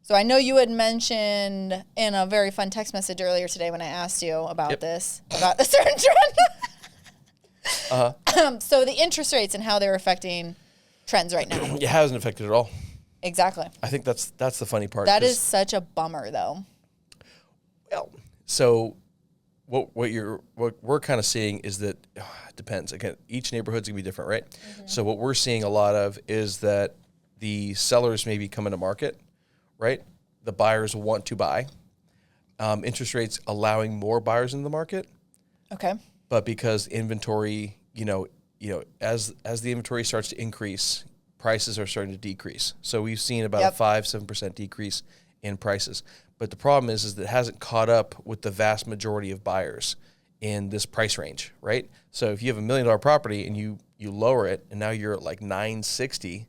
So I know you had mentioned in a very fun text message earlier today when I asked you about this, about a certain trend. So the interest rates and how they're affecting trends right now. It hasn't affected at all. Exactly. I think that's the funny part. That is such a bummer, though. Well, so what we're kind of seeing is that it depends. Again, each neighborhood's gonna be different, right? Mm-hmm. So what we're seeing a lot of is that the sellers may be coming to market, right? The buyers want to buy. Interest rates allowing more buyers in the market. Okay. But because inventory, as the inventory starts to increase, prices are starting to decrease. So we've seen about a 5-7% decrease in prices. But the problem is that it hasn't caught up with the vast majority of buyers in this price range, right? So if you have $1 million property and you lower it and now you're at like 960,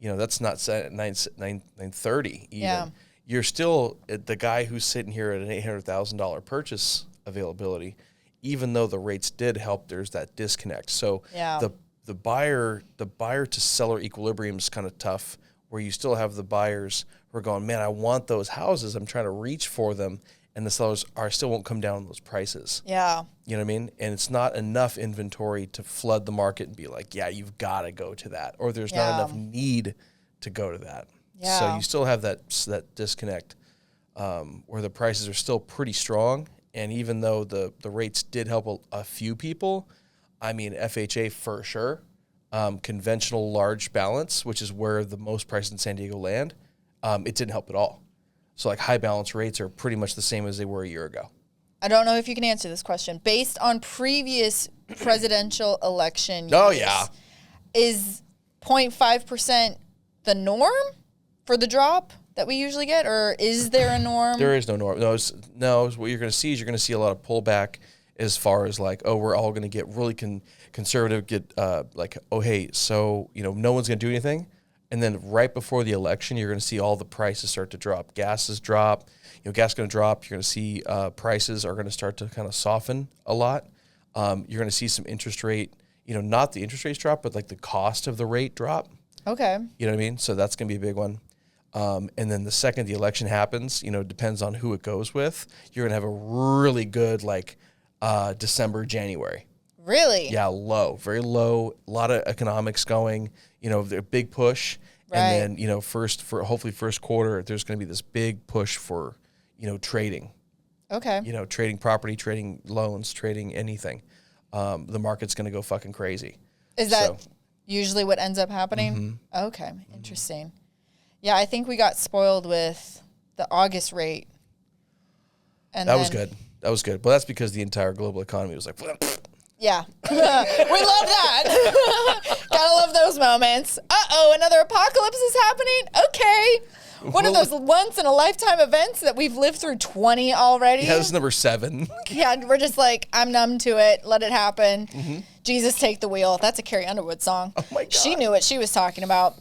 that's not set at 930 even. Yeah. You're still the guy who's sitting here at an $800,000 purchase availability, even though the rates did help, there's that disconnect. So the buyer to seller equilibrium is kind of tough, where you still have the buyers who are going, man, I want those houses. I'm trying to reach for them. And the sellers still won't come down on those prices. Yeah. You know what I mean? And it's not enough inventory to flood the market and be like, yeah, you've got to go to that. Or there's not enough need to go to that. Yeah. So you still have that disconnect where the prices are still pretty strong. And even though the rates did help a few people, I mean, FHA for sure, conventional large balance, which is where the most prices in San Diego land, it didn't help at all. So like high balance rates are pretty much the same as they were a year ago. I don't know if you can answer this question. Based on previous presidential election years, is 0.5% the norm for the drop that we usually get, or is there a norm? There is no norm. No, what you're going to see is you're going to see a lot of pullback as far as like, oh, we're all going to get really conservative, so, no one's going to do anything. And then right before the election, you're going to see all the prices start to drop. Gases drop. Gas is going to drop. You're going to see prices are going to start to kind of soften a lot. You're going to see some interest rate, not the interest rates drop, but like the cost of the rate drop. Okay. You know what I mean? So that's going to be a big one. And then the second the election happens, depends on who it goes with. You're going to have a really good December, January. Really? Yeah, low, very low. A lot of economics going. The big push, right. And then hopefully first quarter, there's going to be this big push for trading. Okay. Trading property, trading loans, trading anything. The market's going to go fucking crazy. Is that usually what ends up happening? Mm-hmm. Okay, interesting. Mm-hmm. Yeah, I think we got spoiled with the August rate. And that was good. That was good. But that's because the entire global economy was like, yeah. We love that. Gotta love those moments. Uh-oh, another apocalypse is happening? Okay. One of those once-in-a-lifetime events that we've lived through 20 already. Yeah, this is number 7. Yeah, we're just like, I'm numb to it. Let it happen. Mm-hmm. Jesus, take the wheel. That's a Carrie Underwood song. Oh, my God. She knew what she was talking about.